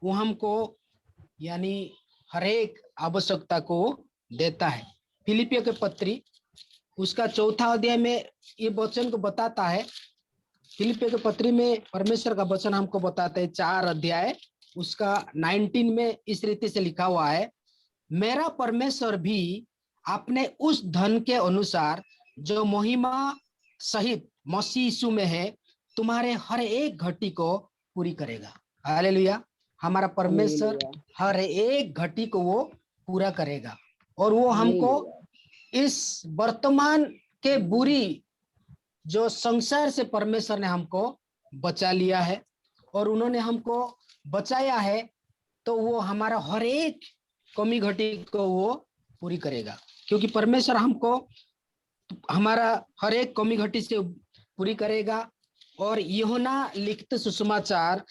वो हमको यानी हर एक आवश्यकता को देता है। फिलिपियों के पत्री उसका 4 अध्याय में ये वचन को बताता है। फिलिपियों के पत्री में परमेश्वर का वचन हमको बताता है, 4 अध्याय उसका 19 में इस रीति से लिखा हुआ है, मेरा परमेश्वर भी अपने उस धन के अनुसार जो महिमा सहित मसीह यीशु में है तुम्हारे हर एक घटी को पूरी करेगा। हालेलुया। हमारा परमेश्वर हालेलुया। हर एक घटी को वो पूरा करेगा और वो हमको हालेलुया। इस वर्तमान के बुरी जो संसार से परमेश्वर ने हमको बचा लिया है और उन्होंने हमको बचाया है, तो वो हमारा हर एक कमी घटी को वो पूरी करेगा, क्योंकि परमेश्वर हमको हमारा हर एक कमी घटी से पूरी करेगा। और यूहन्ना लिखित सुसमाचार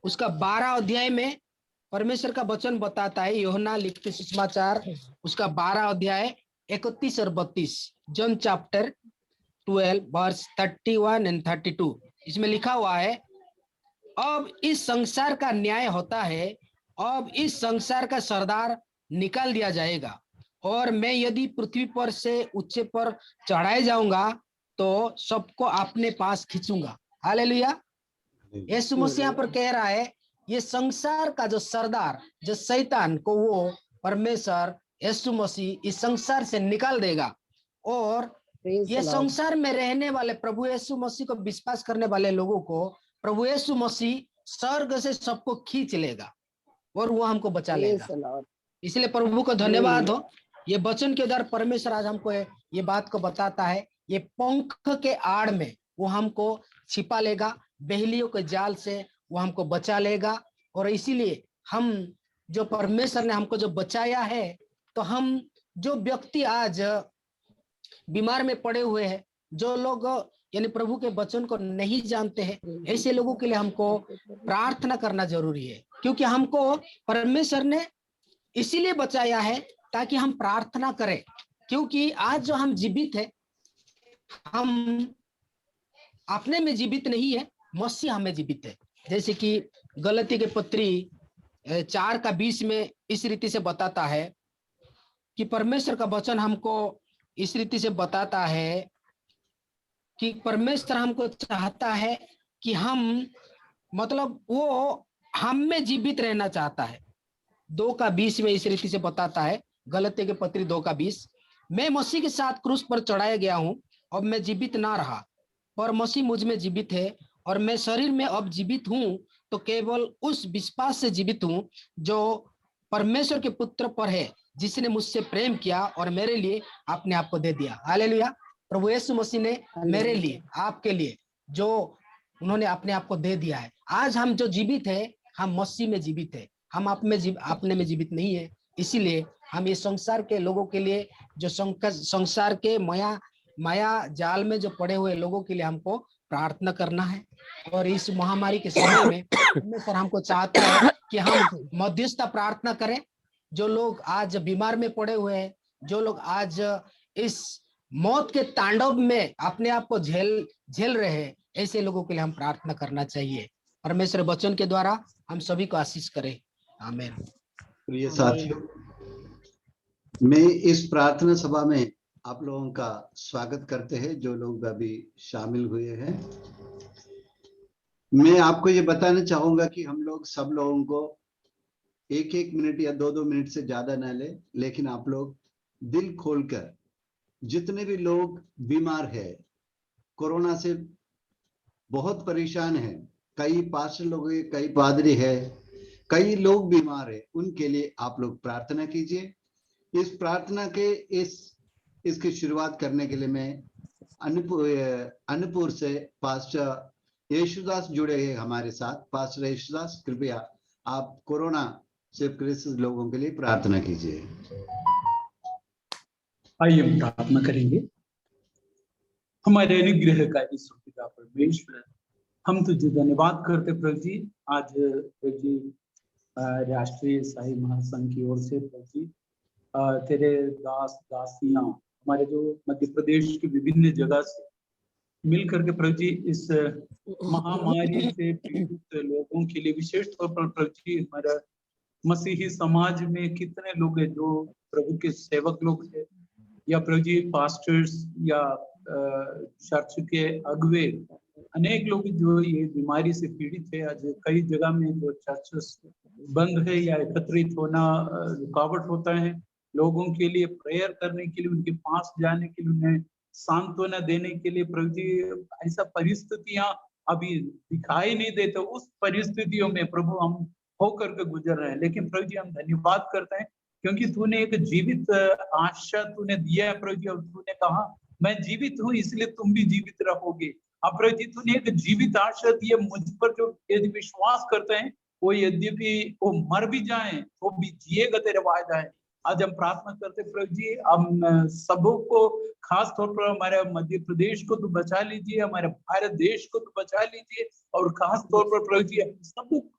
उसका 12 अध्याय में परमेश्वर का वचन बताता है। यूहन्ना लिखित सुसमाचार उसका 12 अध्याय 31 और 32, जॉन चैप्टर 12 वर्स 31 एंड 32, इसमें लिखा हुआ है, अब इस संसार का न्याय होता है, अब इस संसार का सरदार निकाल दिया जाएगा और मैं यदि पृथ्वी पर से ऊंचे पर चढ़ाए जाऊंगा तो सबको अपने पास खींचूंगा। हालेलुया। यीशु मसीह यहाँ पर कह रहा है, ये संसार का जो सरदार, जो शैतान को वो परमेश्वर यीशु मसीह इस संसार से निकाल देगा और ये संसार में रहने वाले प्रभु यीशु मसीह को विश्वास करने वाले लोगों को प्रभु यीशु मसीह स्वर्ग से सबको खींच लेगा और वो हमको बचा लेगा। इसलिए प्रभु को धन्यवाद हो। ये वचन के द्वारा परमेश्वर आज हमको ये बात को बताता है, ये पंख के आड़ में वो हमको छिपा लेगा, बहेलियों के जाल से वो हमको बचा लेगा। और इसीलिए हम जो परमेश्वर ने हमको जो बचाया है, तो हम जो व्यक्ति आज बीमार में पड़े हुए हैं, जो लोग यानी प्रभु के वचन को नहीं जानते हैं, ऐसे लोगों के लिए हमको प्रार्थना करना जरूरी है, क्योंकि हमको परमेश्वर ने इसीलिए बचाया है ताकि हम प्रार्थना करें। क्योंकि आज जो हम जीवित है, हम अपने में जीवित नहीं है, मसीह हमें जीवित है। जैसे कि गलती के पत्री 4:20 में इस रीति से बताता है कि परमेश्वर का वचन हमको इस रीति से बताता है कि परमेश्वर हमको चाहता है कि हम मतलब वो हम में जीवित रहना चाहता है। 2:20 में इस रीति से बताता है, गलती के पत्री 2:20, मैं मसीह के साथ क्रूस पर चढ़ाया गया हूं, अब मैं जीवित ना रहा पर मसीह मुझ में जीवित है और मैं शरीर में अब जीवित हूं तो केवल उस विश्वास से जीवित हूं जो परमेश्वर के पुत्र पर है, जिसने मुझसे प्रेम किया और मेरे लिए अपने आप को दे दिया। हालेलुया। प्रभु यीशु मसीह ने मेरे लिए, आपके लिए जो उन्होंने अपने आप को दे दिया है। आज हम जो जीवित है, हम मसीह में जीवित है, हम अपने में जीवित नहीं है। इसीलिए हम ये संसार के लोगों के लिए, जो संसार के माया जाल में जो पड़े हुए लोगों के लिए हमको प्रार्थना करना है। और इस महामारी के समय में परमेश्वर हमको चाहता है कि हम मध्यस्थता प्रार्थना करें। जो लोग आज बीमार में पड़े हुए हैं, जो लोग आज इस मौत के तांडव में अपने आप को झेल रहे हैं, ऐसे लोगों के लिए हम प्रार्थना करना चाहिए। परमेश्वर वचन के द्वारा हम सभी को आशीष करे। आमीन। प्रिय साथियों, मैं इस प्रार्थना सभा में आप लोगों का स्वागत करते हैं जो लोग अभी शामिल हुए हैं। मैं आपको ये बताना चाहूंगा कि हम लोग सब लोगों को 1-1 मिनट या 2-2 मिनट से ज्यादा ना ले, लेकिन आप लोग दिल खोलकर, जितने भी लोग बीमार है, कोरोना से बहुत परेशान है, कई पास्टर लोग हैं, कई पादरी है, कई लोग बीमार है, उनके लिए आप लोग प्रार्थना कीजिए। इस प्रार्थना के इसकी शुरुआत करने के लिए मैं अन्नपुर से पास्टर यीशुदास जुड़े हैं हमारे साथ। पास्टर यीशुदास, कृपया आप कोरोना से ग्रसित लोगों के लिए प्रार्थना कीजिए। आइए हम प्रार्थना करेंगे। हमारे अनुग्रह का ईश्वर पिता परमेश्वर, हम तुझे धन्यवाद करते प्रभु जी। आज प्रभु जी राष्ट्रीय शाही महासंघ की ओर से प्रभु जी तेरे दास दासियां हमारे जो मध्य प्रदेश की विभिन्न जगह से मिल करके प्रभु जी इस महामारी से पीड़ित लोगों के लिए विशेष तौर पर प्रभु जी हमारा मसीही समाज में कितने लोग हैं जो प्रभु के सेवक लोग हैं, या प्रभु जी पास्टर्स या चर्च के अगुवे, अनेक लोग जो ये बीमारी से पीड़ित है। आज कई जगह में जो चर्चेस बंद है या एकत्रित होना रुकावट होता है, लोगों के लिए प्रेयर करने के लिए, उनके पास जाने के लिए, उन्हें सांत्वना देने के लिए प्रभु जी ऐसा परिस्थितियां अभी दिखाई नहीं देते। उस परिस्थितियों में प्रभु हम होकर के गुजर रहे हैं, लेकिन प्रभु जी हम धन्यवाद करते हैं क्योंकि तूने एक जीवित आशा तूने दिया है प्रभु जी, और तूने कहा मैं जीवित हूँ इसलिए तुम भी जीवित रहोगे। अब प्रभु जी तूने एक जीवित आशा दी है मुझ पर, जो यदि विश्वास करते हैं वो यद्यपि वो मर भी जाए वो भी जिएगा, तेरे वायदा है। आज हम प्रार्थना करते प्रभु जी, हम सबों को, खास तौर पर हमारे मध्य प्रदेश को तो बचा लीजिए, हमारे भारत देश को तो बचा लीजिए, और खास तौर पर प्रभु जी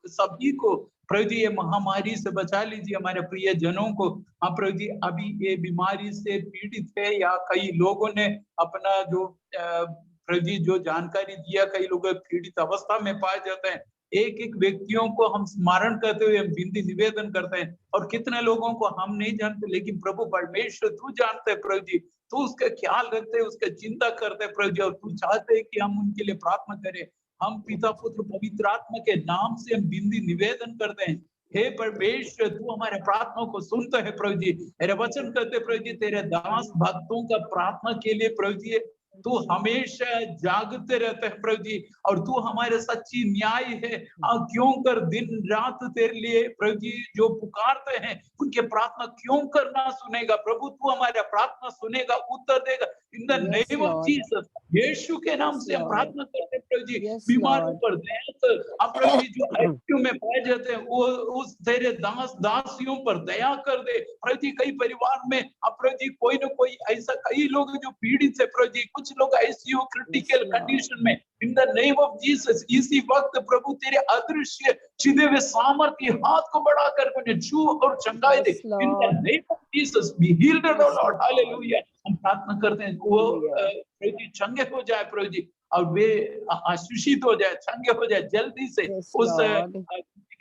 सभी को प्रभु जी ये महामारी से बचा लीजिए, हमारे प्रिय जनों को। हाँ प्रभु जी अभी ये बीमारी से पीड़ित है, या कई लोगों ने अपना जो प्रभु जी जो जानकारी दिया, कई लोग पीड़ित अवस्था में पाए जाते हैं। एक एक व्यक्तियों को हम स्मरण करते हुए हम विनती निवेदन करते हैं, और कितने लोगों को हम नहीं जानते, लेकिन प्रभु परमेश्वर तू जानते हैं प्रभु जी, तू उसका ख्याल रखते है, उसका चिंता करते हैं प्रभु जी, और तू चाहते है कि हम उनके लिए प्रार्थना करें। हम पिता पुत्र पवित्र आत्मा के नाम से हम विनती निवेदन करते हैं, हे परमेश्वर तू हमारे प्रार्थना को सुनता है प्रभु जी। तेरे वचन करते प्रभु जी, तेरे दास भक्तों का प्रार्थना के लिए प्रभु जी तू हमेशा जागते रहते हैं प्रभु जी, और तू हमारे सच्ची न्याय है। क्यों कर दिन रात तेरे लिए प्रभु जी जो पुकारते हैं उनके प्रार्थना क्यों करना सुनेगा प्रभु, तू हमारा प्रार्थना सुनेगा, उत्तर देगा। In the name of Jesus, यीशु के नाम से हम प्रार्थना करते हैं प्रभु जी। बीमारों पर दया कर, प्रभु जी जो आईसीयू में पाए जाते हैं वो उस तेरे दास दासियों पर दया कर दे प्रभु जी। कई परिवार में प्रभु जी कोई ना कोई ऐसा कई लोग जो पीड़ित है प्रभु जी, कुछ लोग आईसीयू क्रिटिकल कंडीशन में, इन द नेम ऑफ जीसस इसी वक्त प्रभु तेरे अदृश्य छिदे हुए सामर्थ्य हाथ को बढ़ाकर उन्हें छू और चंगाई दे। In the name of Jesus be healed O lord, hallelujah. हम प्रार्थना करते हैं वो प्रभु जी चंगे हो जाए प्रभु जी, और वे आशीषित हो जाए, चंगे हो जाए जल्दी से, उस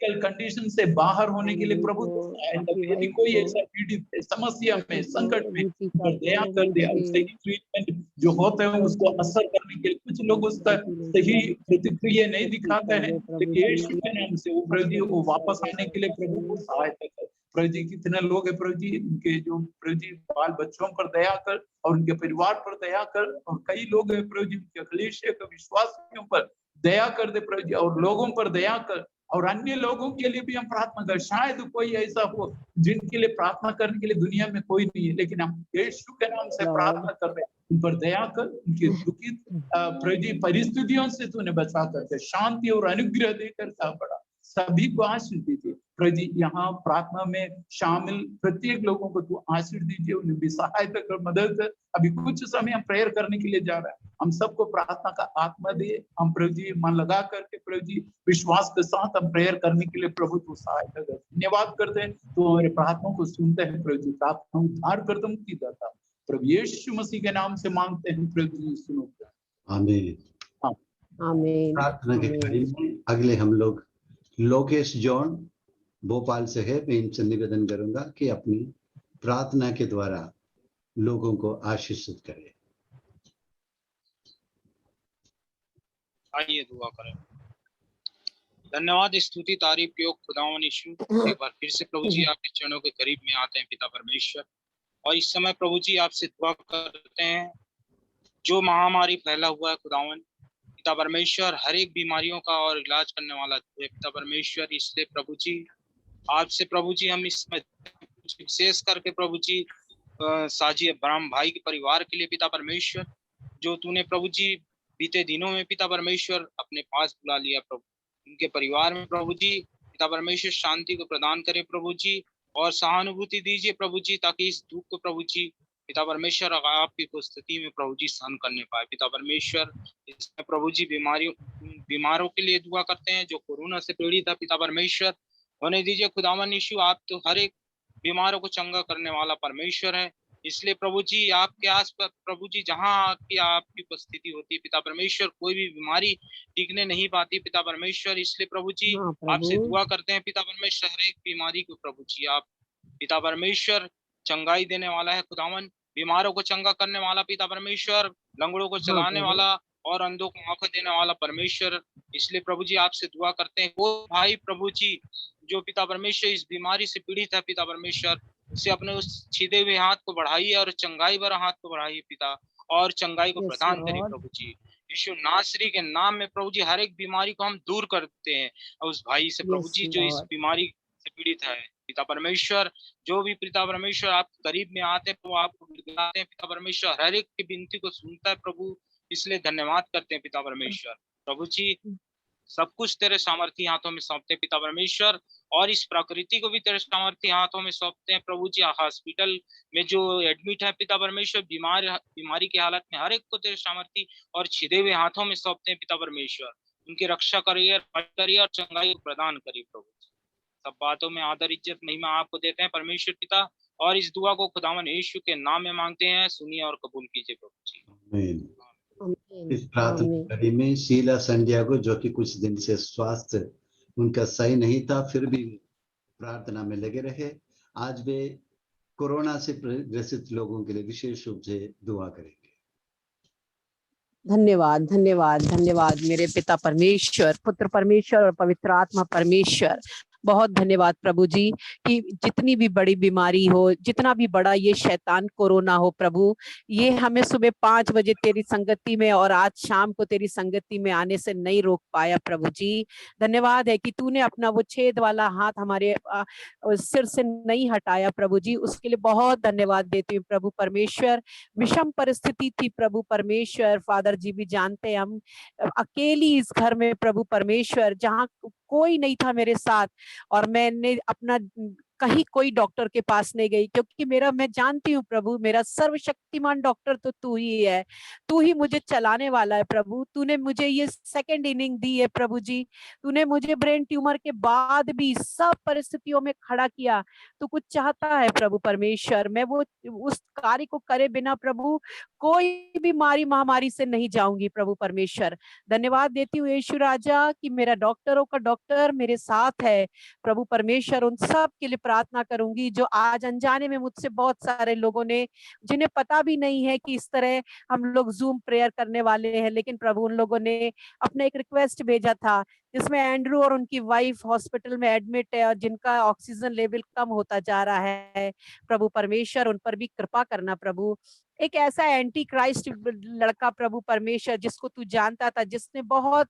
क्रिटिकल कंडीशन से बाहर होने के लिए प्रभु यदि कोई ऐसा पीड़ित समस्या में संकट में दया कर दे, सही ट्रीटमेंट जो होते हैं उसको असर करने के लिए कुछ लोग उसका सही प्रतिक्रिया नहीं दिखाते हैं, लेकिन यीशु के नाम से वो प्रभु जी वो वापस आने के लिए प्रभु को सहायता कर। प्रभु जी कितने लोग है प्रभु जी, उनके जो प्रभु जी बाल बच्चों पर दया कर और उनके परिवार पर दया कर, और कई लोग है प्रभु जी उनके कलीसिया के विश्वासियों पर दया कर दे प्रभु जी, और लोगों पर दया कर, और अन्य लोगों के लिए भी हम प्रार्थना कर। शायद कोई ऐसा हो जिनके लिए प्रार्थना करने के लिए दुनिया में कोई नहीं है, लेकिन हम यीशु के नाम से प्रार्थना कर रहे हैं, उन पर दया कर, उनकी दुखित प्रभु जी परिस्थितियों से तूने बचा करके शांति और अनुग्रह देकर का बड़ा सभी को आशीष दीजिए प्रभु जी। यहाँ प्रार्थना में शामिल प्रत्येक लोगों को तू आशीष दीजिए, उन्हें भी सहायता कर, मदद कर। अभी कुछ समय हम प्रेयर करने के लिए जा रहे हैं, हम सबको प्रार्थना का आत्मा दे, हम प्रभु जी मन लगा करके प्रभु जी विश्वास के साथ हम प्रेयर करने के लिए प्रभु तू सहायता कर। धन्यवाद करते हैं, तो हमारे प्रार्थना को सुनते हैं प्रभु जी। प्रार्थना उद्धार कर तुम की दाता प्रभु यीशु मसीह के नाम से मांगते हैं प्रभु जी, सुनो। आमीन। आमीन। प्रार्थना के कड़ी में अगले हम लोग लोकेश जॉन भोपाल से है। मैं इनसे निवेदन करूंगा कि अपनी प्रार्थना के द्वारा लोगों को आशीषित करें। आइए दुआ करें। धन्यवाद स्तुति तारीफ के योग्य खुदावन यीशु, एक बार फिर से प्रभु जी आपके चरणों के करीब में आते हैं पिता परमेश्वर, और इस समय प्रभु जी आपसे दुआ करते हैं जो महामारी फैला हुआ है खुदावन पिता परमेश्वर, हर एक बीमारियों का और इलाज करने वाला है पिता परमेश्वर। इसलिए प्रभु जी आपसे प्रभु जी हम इस विशेष करके प्रभु जी साजी अब्राहम भाई के परिवार के लिए पिता परमेश्वर, जो तूने प्रभु जी बीते दिनों में पिता परमेश्वर अपने पास बुला लिया प्रभु, उनके परिवार में प्रभु जी पिता परमेश्वर शांति को प्रदान करे प्रभु जी, और सहानुभूति दीजिए प्रभु जी, ताकि इस दुख को प्रभु जी पिता परमेश्वर आपकी उपस्थिति में प्रभु जी सहन करने पाए पिता परमेश्वर। इसमें प्रभु जी बीमारों के लिए दुआ करते हैं जो कोरोना से पीड़ित है पिता परमेश्वर, होने दीजिए खुदावन यीशु। आप तो हर एक बीमारों को चंगा करने वाला परमेश्वर है, इसलिए प्रभु जी आपके आसपास प्रभु जी जहाँ की आपकी उपस्थिति होती है पिता परमेश्वर, कोई भी बीमारी टिकने नहीं पाती पिता परमेश्वर। इसलिए प्रभु जी हाँ आपसे प्रभु। दुआ करते हैं पिता परमेश्वर, हर एक बीमारी को प्रभु जी आप पिता परमेश्वर चंगाई देने वाला है खुदावन, बीमारों को चंगा करने वाला पिता परमेश्वर, लंगड़ों को हाँ चलाने प्रभु। वाला और अंधों को आंखें देने वाला परमेश्वर। इसलिए प्रभु जी आपसे दुआ करते हैं, वो भाई प्रभु जी जो पिता परमेश्वर इस बीमारी से पीड़ित है पिता परमेश्वर, उसे अपने उस छिदे हुए हाथ को बढ़ाइए और चंगाई भरा हाथ को बढ़ाइए पिता, और चंगाई को यस प्रदान करिए लॉर्ड। प्रभु जी। यीशु नासरी के नाम में प्रभु जी हर एक बीमारी को हम दूर करते हैं और उस भाई से प्रभु यस जी जो इस लॉर्ड। बीमारी से पीड़ित है पिता परमेश्वर, जो भी पिता परमेश्वर आप करीब में आते हैं प्रभु आपको गिड़गिड़ाते हैं पिता परमेश्वर, हर एक की विनती को सुनता है प्रभु, इसलिए धन्यवाद करते हैं पिता परमेश्वर। प्रभु जी सब कुछ तेरे सामर्थी हाथों में सौंपते हैं पिता परमेश्वर, और इस प्रकृति को भी तेरे सामर्थी हाथों में सौंपते हैं प्रभु जी। हॉस्पिटल में जो एडमिट है पिता परमेश्वर बीमारी की हालत में, हर एक को तेरे सामर्थी और छिदे हुए हाथों में सौंपते हैं पिता परमेश्वर। उनकी रक्षा करिए और चंगाई प्रदान करिए प्रभु। सब बातों में आदर इज्जत महिमा आपको देते हैं परमेश्वर पिता, और इस दुआ को खुदावन यीशु के नाम में मांगते हैं, सुनिए और कबूल कीजिए प्रभु जी। आमीन। आमीन। इस प्रार्थना आमीन। कड़ी में शीला संध्या को, जो कि कुछ दिन से स्वास्थ्य उनका सही नहीं था, फिर भी प्रार्थना में लगे रहे, आज वे कोरोना से ग्रसित लोगों के लिए विशेष रूप से दुआ करेंगे। धन्यवाद धन्यवाद धन्यवाद मेरे पिता परमेश्वर, पुत्र परमेश्वर और पवित्र आत्मा परमेश्वर। बहुत धन्यवाद प्रभु जी कि जितनी भी बड़ी बीमारी हो, जितना भी बड़ा ये शैतान कोरोना हो प्रभु, ये हमें सुबह 5 बजे तेरी संगति में और आज शाम को तेरी संगति में आने से नहीं रोक पाया प्रभु जी। धन्यवाद है कि तूने अपना वो छेद वाला हाथ हमारे सिर से नहीं हटाया प्रभु जी, उसके लिए बहुत धन्यवाद देती हूँ प्रभु परमेश्वर। विषम परिस्थिति थी प्रभु परमेश्वर, फादर जी भी जानते हैं, हम अकेली इस घर में प्रभु परमेश्वर, जहाँ कोई नहीं था मेरे साथ, और मैंने अपना कहीं कोई डॉक्टर के पास नहीं गई, क्योंकि मैं जानती हूँ प्रभु, मेरा सर्वशक्तिमान डॉक्टर तो तू ही है, तू ही मुझे चलाने वाला है प्रभु। तूने मुझे ये सेकंड इनिंग दी है प्रभु जी, तूने मुझे ब्रेन ट्यूमर के बाद भी सब परिस्थितियों में खड़ा किया। तू कुछ चाहता है प्रभु परमेश्वर, मैं वो उस कार्य को करे बिना प्रभु कोई भी महामारी से नहीं जाऊंगी प्रभु परमेश्वर। धन्यवाद देती हूँ यीशु राजा कि मेरा डॉक्टरों का डॉक्टर मेरे साथ है प्रभु परमेश्वर। उन सब के लिए प्रार्थना करूंगी जो आज अनजाने में मुझसे बहुत सारे लोगों ने, जिन्हें पता भी नहीं है कि इस तरह हम लोग जूम प्रेयर करने वाले हैं, लेकिन प्रभु उन लोगों ने अपना एक रिक्वेस्ट भेजा था जिसमें एंड्रू और उनकी वाइफ हॉस्पिटल में एडमिट है और जिनका ऑक्सीजन लेवल कम होता जा रहा है प्रभु परमेश्वर, उन पर भी कृपा करना प्रभु। एक ऐसा एंटी क्राइस्ट लड़का प्रभु परमेश्वर जिसको तू जानता था, जिसने बहुत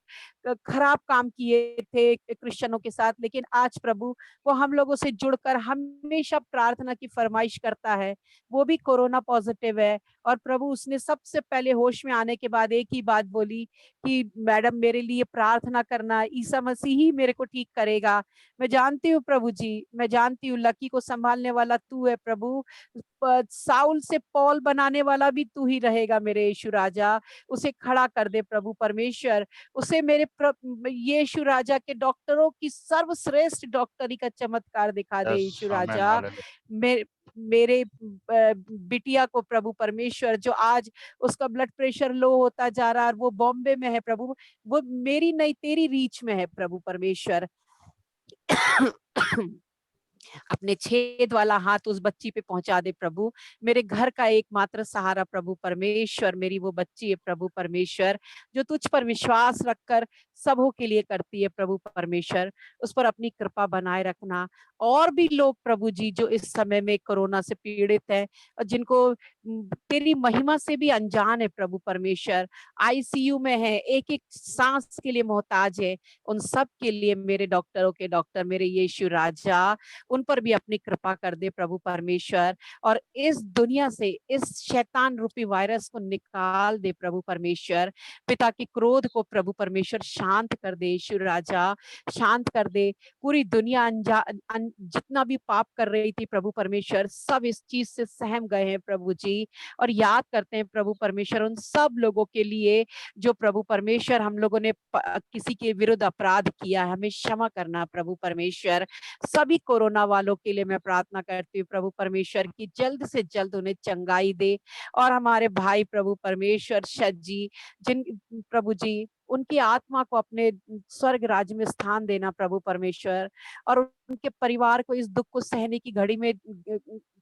खराब काम किए थे क्रिश्चियनों के साथ, लेकिन आज प्रभु वो हम लोगों से जुड़कर हमेशा प्रार्थना की फरमाइश करता है, वो भी कोरोना पॉजिटिव है। और प्रभु उसने सबसे पहले होश में आने के बाद एक ही बात बोली कि मैडम मेरे लिए प्रार्थना करना, ईसा मसीह ही मेरे को ठीक करेगा। मैं जानती हूँ प्रभु जी, मैं जानती हूँ लकी को संभालने वाला तू है प्रभु, साउल से पॉल बनाने वाला भी तू ही रहेगा मेरे यीशु राजा। उसे खड़ा कर दे प्रभु परमेश्वर, उसे मेरे यीशु राजा के डॉक्टरों की सर्वश्रेष्ठ डॉक्टरी का चमत्कार दिखा दे यीशु राजा। मेरे बिटिया को प्रभु परमेश्वर, जो आज उसका ब्लड प्रेशर लो होता जा रहा है, वो बॉम्बे में है प्रभु, वो मेरी नहीं तेरी रीच में है प्रभु परमेश्वर। अपने छेद वाला हाथ उस बच्ची पे पहुंचा दे प्रभु। मेरे घर का एकमात्र सहारा प्रभु परमेश्वर मेरी वो बच्ची है प्रभु परमेश्वर, जो तुझ पर विश्वास रखकर सबों के लिए करती है प्रभु परमेश्वर। उस पर अपनी कृपा बनाए रखना। और भी लोग प्रभु जी जो इस समय में कोरोना से पीड़ित है और जिनको तेरी महिमा से भी अनजान है प्रभु परमेश्वर, आईसीयू में है, एक एक सांस के लिए मोहताज है, उन सब के लिए मेरे डॉक्टरों के डॉक्टर मेरे यीशु राजा, उन पर भी अपनी कृपा कर दे प्रभु परमेश्वर। और इस दुनिया से इस शैतान रूपी वायरस को निकाल दे प्रभु परमेश्वर। पिता के क्रोध को प्रभु परमेश्वर शांत कर दे यीशु राजा, शांत कर दे। पूरी दुनिया जितना भी पाप कर रही थी प्रभु परमेश्वर, सब इस चीज से सहम गए हैं प्रभु जी। जी, और याद करते हैं प्रभु परमेश्वर उन सब लोगों के लिए जो प्रभु परमेश्वर हम लोगों ने किसी के विरुद्ध अपराध किया है, हमें क्षमा करना प्रभु परमेश्वर। सभी कोरोना वालों के लिए मैं प्रार्थना करती हूँ प्रभु परमेश्वर की जल्द से जल्द उन्हें चंगाई दे, और हमारे भाई प्रभु परमेश्वर शत जी, जिन प्रभु जी उनकी आत्मा को अपने स्वर्ग राज्य में स्थान देना प्रभु परमेश्वर, और उनके परिवार को इस दुख को सहने की घड़ी में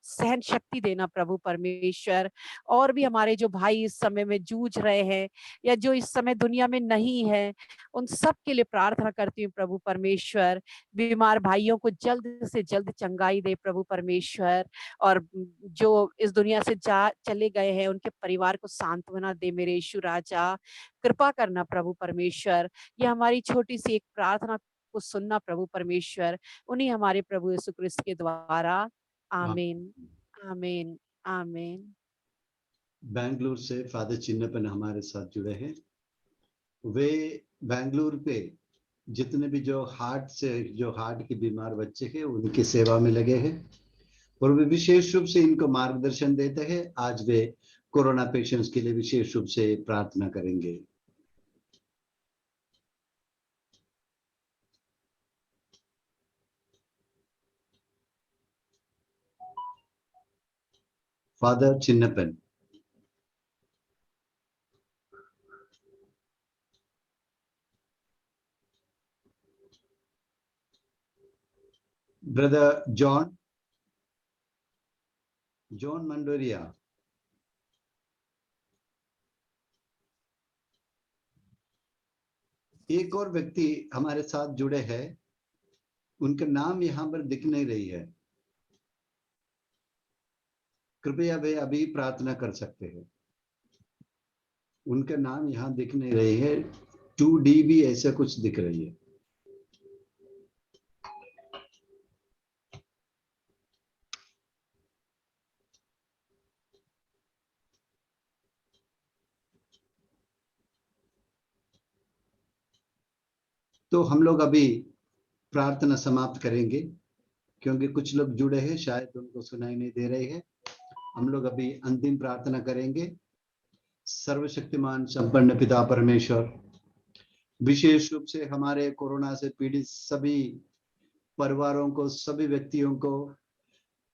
सहन शक्ति देना प्रभु परमेश्वर। और भी हमारे जो भाई इस समय में जूझ रहे हैं या जो इस समय दुनिया में नहीं है, उन सब के लिए प्रार्थना करती हूँ प्रभु परमेश्वर। बीमार भाइयों को जल्द से जल्द चंगाई दे प्रभु परमेश्वर, और जो इस दुनिया से चले गए हैं उनके परिवार को सांत्वना दे मेरे यीशु राजा। कृपा करना प्रभु परमेश्वर। ये हमारी छोटी सी एक प्रार्थना को सुनना प्रभु परमेश्वर, उन्हीं हमारे प्रभु यीशु क्रिस्त के द्वारा। आमीन आमीन आमीन। बेंगलुरु से फादर चिन्नपन हमारे साथ जुड़े हैं। वे बेंगलुरु पे जितने भी जो हार्ट के बीमार बच्चे हैं उनकी सेवा में लगे हैं, और वे विशेष रूप से इनको मार्गदर्शन देते हैं। आज वे कोरोना पेशेंट्स के लिए विशेष रूप से प्रार्थना करेंगे। Father Chinnappan. Brother John Mandoria. एक और व्यक्ति हमारे साथ जुड़े हैं, उनका नाम यहाँ पर दिख नहीं रही है, कृपया वे अभी प्रार्थना कर सकते हैं। उनका नाम यहाँ दिख नहीं रही है, 2DB ऐसा कुछ दिख रही है। तो हम लोग अभी प्रार्थना समाप्त करेंगे, क्योंकि कुछ लोग जुड़े हैं, शायद उनको सुनाई नहीं दे रही है। हम लोग अभी अंतिम प्रार्थना करेंगे। सर्वशक्तिमान संपन्न पिता परमेश्वर, विशेष रूप से हमारे कोरोना से पीड़ित सभी परिवारों को, सभी व्यक्तियों को,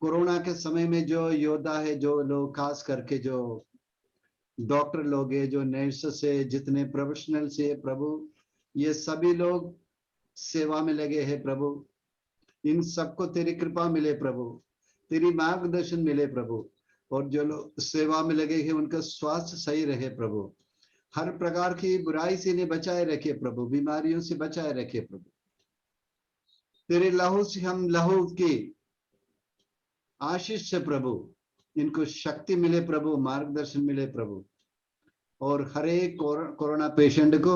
कोरोना के समय में जो योद्धा है, जो लोग खास करके जो डॉक्टर लोग हैं, जो नर्स से, जितने प्रोफेशनल से प्रभु, ये सभी लोग सेवा में लगे हैं प्रभु। इन सबको तेरी कृपा मिले प्रभु, तेरी मार्गदर्शन मिले प्रभु, और जो लोग सेवा में लगे हैं उनका स्वास्थ्य सही रहे प्रभु। हर प्रकार की बुराई से इन्हें बचाए रखे प्रभु, बीमारियों से बचाए रखे प्रभु। तेरे लहू से हम लहू की आशीष से प्रभु इनको शक्ति मिले प्रभु, मार्गदर्शन मिले प्रभु। और हर एक कोरोना पेशेंट को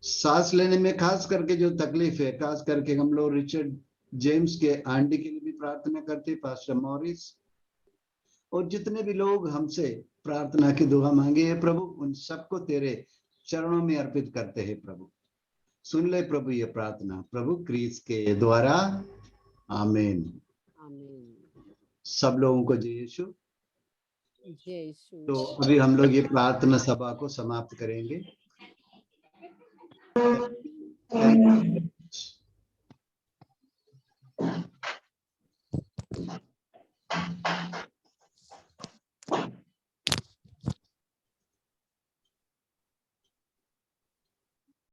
सांस लेने में खास करके जो तकलीफ है, खास करके हम लोग रिचर्ड जेम्स के आंटी के लिए भी प्रार्थना करते, पास्टर मॉरिस, और जितने भी लोग हमसे प्रार्थना की दुआ मांगे है प्रभु, उन सबको तेरे चरणों में अर्पित करते हैं प्रभु। सुन ले प्रभु ये प्रार्थना प्रभु क्रीस्त के द्वारा। आमीन। सब लोगों को जय यीशु। जय यीशु। तो अभी हम लोग ये प्रार्थना सभा को समाप्त करेंगे।